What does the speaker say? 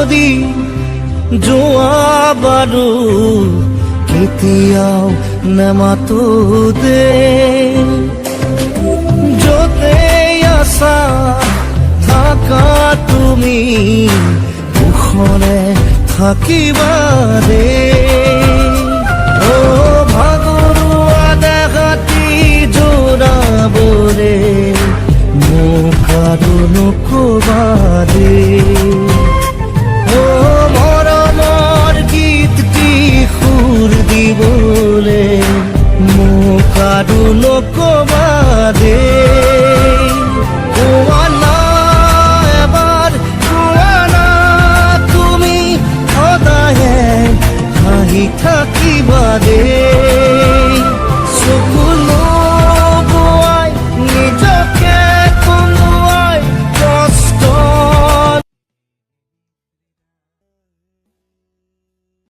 যদি যোৱা বাৰু কেতিয়াও নেমাতো দে য'তে আছা থাকা তুমি কুশলে থাকিবা দে ও ভাগৰুৱা দেহাতি জোৰাবৰে মোক আৰু নকবা দে ও মৰমৰ গীতটি সুৰ দিবলে মোক আৰু নকবা দে কোৱা না এবাৰ কোৱা না তুমি সদায়ে হাঁহি থাকিবা দে